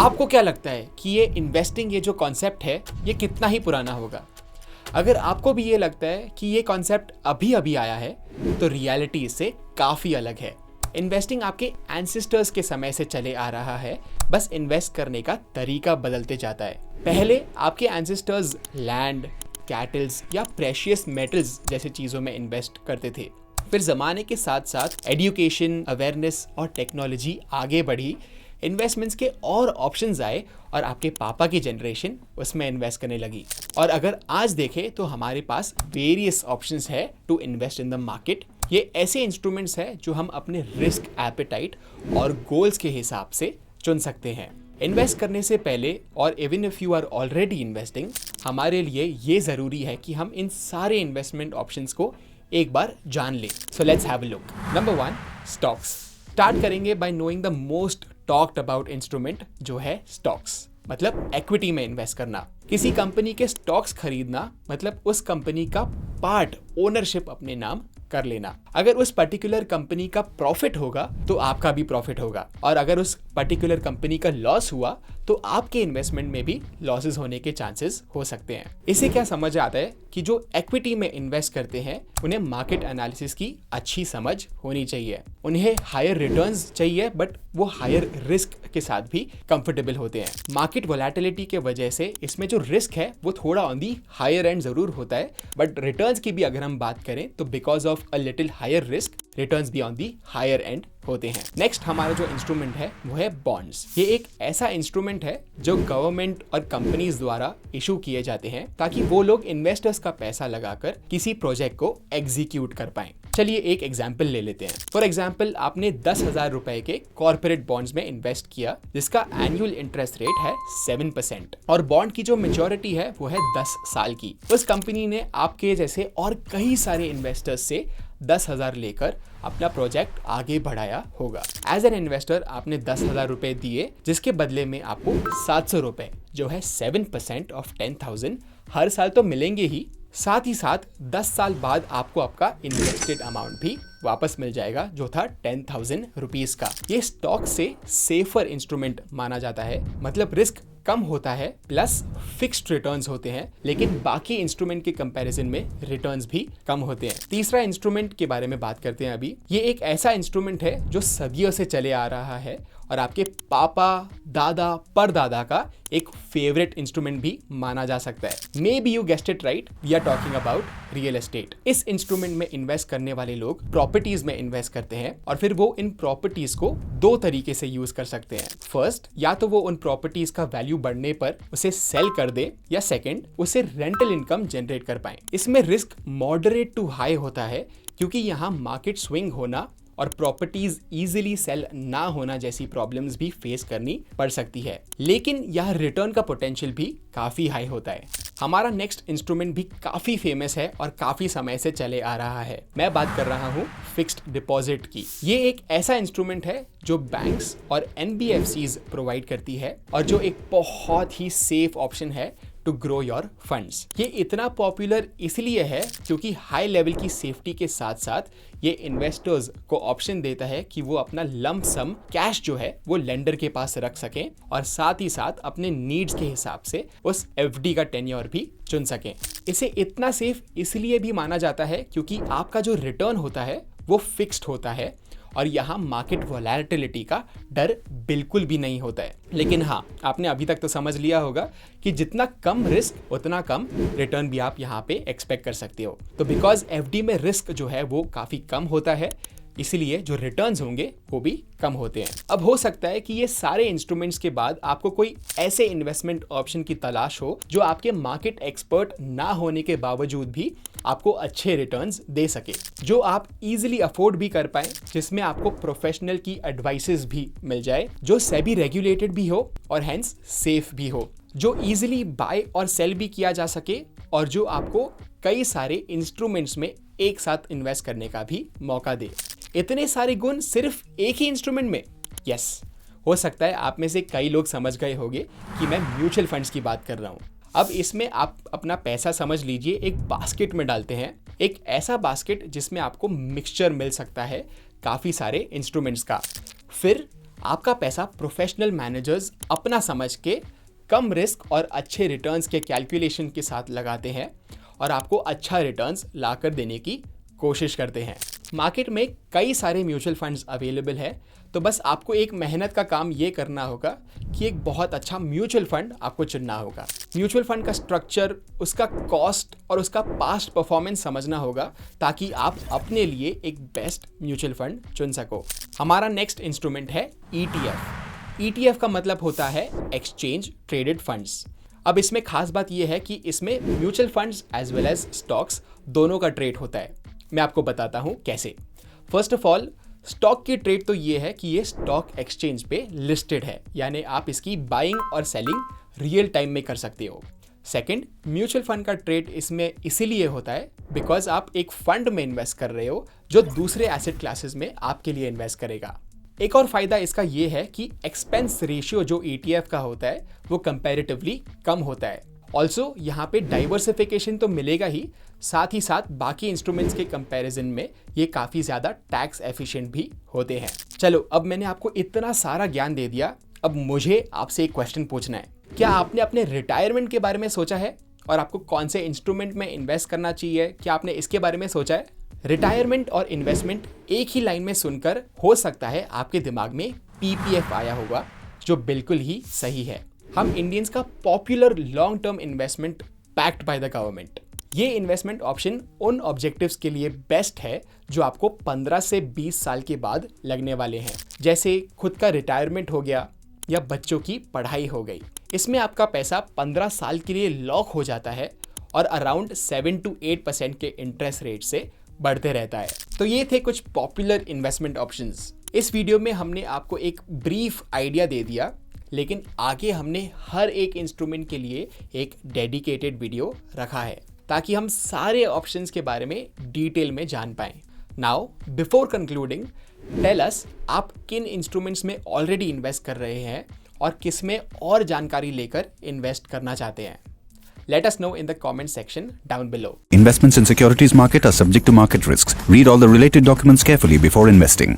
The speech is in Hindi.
आपको क्या लगता है कि ये इन्वेस्टिंग ये जो कॉन्सेप्ट है ये कितना ही पुराना होगा? अगर आपको भी ये लगता है कि ये कॉन्सेप्ट अभी अभी आया है तो रियलिटी इससे काफ़ी अलग है। इन्वेस्टिंग आपके एंसेस्टर्स के समय से चले आ रहा है, बस इन्वेस्ट करने का तरीका बदलते जाता है। पहले आपके एंसेस्टर्स लैंड, कैटल्स या प्रेशियस मेटल्स जैसे चीज़ों में इन्वेस्ट करते थे। फिर ज़माने के साथ साथ एजुकेशन, अवेयरनेस और टेक्नोलॉजी आगे बढ़ी, इन्वेस्टमेंट्स के और ऑप्शंस आए और आपके पापा की जनरेशन उसमें इन्वेस्ट करने लगी। और अगर आज देखें तो हमारे पास वेरियस ऑप्शंस है to invest in the market. ये ऐसे इंस्ट्रूमेंट्स हैं जो हम अपने रिस्क एपेटाइट और गोल्स के हिसाब से चुन सकते हैं। इन्वेस्ट करने से पहले और even if you are already investing, हमारे लिए ये ज़रूरी है कि हम इन सारे इन्वेस्टमेंट ऑप्शंस को एक बार जान लें। So let's have a look. Number 1, stocks. Start करेंगे by knowing the most talked about instrument जो है स्टॉक्स, मतलब इक्विटी में इन्वेस्ट करना। किसी कंपनी के स्टॉक्स खरीदना मतलब उस कंपनी का पार्ट ओनरशिप अपने नाम कर लेना। अगर उस पर्टिकुलर कंपनी का प्रॉफिट होगा तो आपका भी प्रॉफिट होगा, और अगर उस पर्टिकुलर कंपनी का लॉस हुआ तो आपके इन्वेस्टमेंट में भी लॉसेस होने के चांसेस हो सकते हैं। इससे क्या समझ आता है कि जो इक्विटी में इन्वेस्ट करते हैं उन्हें मार्केट एनालिसिस की अच्छी समझ होनी चाहिए। उन्हें हायर रिटर्न्स चाहिए, बट वो हायर रिस्क के साथ भी कंफर्टेबल होते हैं। मार्केट वोलेटिलिटी के वजह से इसमें जो रिस्क है वो थोड़ा ऑन दी हायर एंड जरूर होता है, बट रिटर्न्स की भी अगर हम बात करें तो because of a little higher risk returns भी ऑन दी हायर एंड होते हैं। नेक्स्ट हमारा जो इंस्ट्रूमेंट है वो है बॉन्ड्स। ये एक ऐसा इंस्ट्रूमेंट है जो गवर्नमेंट और कंपनीज द्वारा इशू किए जाते हैं ताकि वो लोग इन्वेस्टर्स का पैसा लगाकर किसी प्रोजेक्ट को एग्जीक्यूट कर पाएं। चलिए एक एग्जाम्पल ले लेते हैं। फॉर एग्जाम्पल, आपने 10,000 रुपए के कॉर्पोरेट बॉन्ड्स में इन्वेस्ट किया जिसका एनुअल इंटरेस्ट रेट है 7% और बॉन्ड की जो मेच्योरिटी है वो है 10 साल की। उस कंपनी ने आपके जैसे और कई सारे इन्वेस्टर्स से 10,000 लेकर अपना प्रोजेक्ट आगे बढ़ाया होगा। एज एन इन्वेस्टर आपने 10,000 रुपए दिए, जिसके बदले में आपको 700 रुपए जो है 7% ऑफ 10,000 हर साल तो मिलेंगे ही, साथ ही साथ 10 साल बाद आपको आपका इन्वेस्टेड अमाउंट भी वापस मिल जाएगा जो था 10,000 रुपीज का। ये स्टॉक से सेफर इंस्ट्रूमेंट माना जाता है, मतलब रिस्क कम होता है प्लस फिक्स्ड रिटर्न्स होते हैं, लेकिन बाकी इंस्ट्रूमेंट के कंपैरिजन में रिटर्न्स भी कम होते हैं। तीसरा इंस्ट्रूमेंट के बारे में बात करते हैं अभी। ये एक ऐसा इंस्ट्रूमेंट है जो सदियों से चले आ रहा है और आपके पापा, दादा, परदादा का एक फेवरेट इंस्ट्रूमेंट भी माना जा सकता है। Maybe you guessed it right, we are talking about real estate. इस इंस्ट्रूमेंट में इन्वेस्ट करने वाले लोग प्रॉपर्टीज में इन्वेस्ट करते हैं और फिर वो इन प्रॉपर्टीज को दो तरीके से यूज कर सकते हैं। फर्स्ट, या तो वो उन प्रॉपर्टीज का वैल्यू बढ़ने पर उसे सेल कर दे, या सेकेंड, उसे रेंटल इनकम जनरेट कर पाए। इसमें रिस्क मॉडरेट टू हाई होता है क्योंकि यहाँ मार्केट स्विंग होना और प्रॉपर्टीज इजीली सेल ना होना जैसी प्रॉब्लम्स भी फेस करनी पड़ सकती है, लेकिन यह रिटर्न का पोटेंशियल भी काफी हाई होता है। हमारा नेक्स्ट इंस्ट्रूमेंट भी काफी फेमस है और काफी समय से चले आ रहा है। मैं बात कर रहा हूँ फिक्स्ड डिपॉजिट की। ये एक ऐसा इंस्ट्रूमेंट है जो बैंक्स और NBFCs प्रोवाइड करती है और जो एक बहुत ही सेफ ऑप्शन है टू ग्रो योर फंड्स। ये इतना पॉपुलर इसलिए है क्योंकि हाई लेवल की सेफ्टी के साथ साथ ये इन्वेस्टर्स को ऑप्शन देता है कि वो अपना लंप सम कैश जो है वो लेंडर के पास रख सकें और साथ ही साथ अपने नीड्स के हिसाब से उस FD का टेन्योर भी चुन सकें। इसे इतना सेफ इसलिए भी माना जाता है क्योंकि आपका जो रिटर्न होता है वो फिक्स्ड होता है और यहाँ मार्केट वोलेटिलिटी का डर बिल्कुल भी नहीं होता है। लेकिन हाँ, आपने अभी तक तो समझ लिया होगा कि जितना कम रिस्क उतना कम रिटर्न भी आप यहाँ पे एक्सपेक्ट कर सकते हो। तो बिकॉज FD में रिस्क जो है वो काफ़ी कम होता है, इसीलिए जो रिटर्न्स होंगे वो भी कम होते हैं। अब हो सकता है कि ये सारे इंस्ट्रूमेंट्स के बाद आपको कोई ऐसे इन्वेस्टमेंट ऑप्शन की तलाश हो जो आपके मार्केट एक्सपर्ट ना होने के बावजूद भी आपको अच्छे रिटर्न्स दे सके, जो आप इजीली अफोर्ड भी कर पाए, जिसमें आपको प्रोफेशनल की एडवाइसेस भी मिल जाए, जो सेबी रेगुलेटेड भी हो और हेंस सेफ भी हो, जो इजीली बाय और सेल भी किया जा सके और जो आपको कई सारे इंस्ट्रूमेंट्स में एक साथ इन्वेस्ट करने का भी मौका दे। इतने सारे गुण सिर्फ एक ही इंस्ट्रूमेंट में? यस, हो सकता है आप में से कई लोग समझ गए होंगे कि मैं म्यूचुअल फंड्स की बात कर रहा हूँ। अब इसमें आप अपना पैसा समझ लीजिए एक बास्केट में डालते हैं, एक ऐसा बास्केट जिसमें आपको मिक्सचर मिल सकता है काफ़ी सारे इंस्ट्रूमेंट्स का। फिर आपका पैसा प्रोफेशनल मैनेजर्स अपना समझ के कम रिस्क और अच्छे रिटर्न्स के कैलकुलेशन के साथ लगाते हैं और आपको अच्छा रिटर्न्स लाकर देने की कोशिश करते हैं। मार्केट में कई सारे म्यूचुअल फंड्स अवेलेबल है, तो बस आपको एक मेहनत का काम ये करना होगा कि एक बहुत अच्छा म्यूचुअल फंड आपको चुनना होगा। म्यूचुअल फंड का स्ट्रक्चर, उसका कॉस्ट और उसका पास्ट परफॉर्मेंस समझना होगा ताकि आप अपने लिए एक बेस्ट म्यूचुअल फंड चुन सको। हमारा नेक्स्ट इंस्ट्रूमेंट है ETF। ETF का मतलब होता है एक्सचेंज ट्रेडेड फंड्स। अब इसमें खास बात यह है कि इसमें mutual funds as well as stocks दोनों का ट्रेड होता है। मैं आपको बताता हूं कैसे। फर्स्ट ऑफ ऑल, स्टॉक की ट्रेड तो ये है कि ये स्टॉक एक्सचेंज पे लिस्टेड है, यानी आप इसकी बाइंग और सेलिंग रियल टाइम में कर सकते हो। सेकंड, म्यूचुअल फंड का ट्रेड इसमें इसीलिए होता है बिकॉज आप एक फंड में इन्वेस्ट कर रहे हो जो दूसरे एसेट क्लासेस में आपके लिए इन्वेस्ट करेगा। एक और फायदा इसका ये है कि एक्सपेंस रेशियो जो ETF का होता है वो कंपैरेटिवली कम होता है। ऑल्सो यहाँ पे डाइवर्सिफिकेशन तो मिलेगा ही, साथ ही साथ बाकी इंस्ट्रूमेंट्स के कंपैरिजन में ये काफ़ी ज़्यादा टैक्स एफिशिएंट भी होते हैं। चलो, अब मैंने आपको इतना सारा ज्ञान दे दिया, अब मुझे आपसे एक क्वेश्चन पूछना है। क्या आपने अपने रिटायरमेंट के बारे में सोचा है और आपको कौन से इंस्ट्रूमेंट में इन्वेस्ट करना चाहिए? क्या आपने इसके बारे में सोचा है? रिटायरमेंट और इन्वेस्टमेंट एक ही लाइन में सुनकर हो सकता है आपके दिमाग में PPF आया होगा, जो बिल्कुल ही सही है। हम इंडियंस का popular long term investment backed by the government. ये इन्वेस्टमेंट ऑप्शन उन ऑब्जेक्टिव्स के लिए बेस्ट है जो आपको 15 से 20 साल के बाद लगने वाले हैं, जैसे खुद का रिटायरमेंट हो गया या बच्चों की पढ़ाई हो गई। इसमें आपका पैसा 15 साल के लिए लॉक हो जाता है और अराउंड 7 to 8% के इंटरेस्ट रेट से बढ़ते रहता है। तो ये थे कुछ पॉपुलर इन्वेस्टमेंट ऑप्शंस। इस वीडियो में हमने आपको एक ब्रीफ आइडिया दे दिया, लेकिन आगे हमने हर एक इंस्ट्रूमेंट के लिए एक डेडिकेटेड वीडियो रखा है ताकि हम सारे ऑप्शंस के बारे में डिटेल में जान पाएं। Now before concluding, tell us आप किन इंस्ट्रूमेंट्स में ऑलरेडी इन्वेस्ट कर रहे हैं और किस में और जानकारी लेकर इन्वेस्ट करना चाहते हैं। Let us know in the comment section down below. Investments in securities market are subject to market risks. Read all the related documents carefully before investing.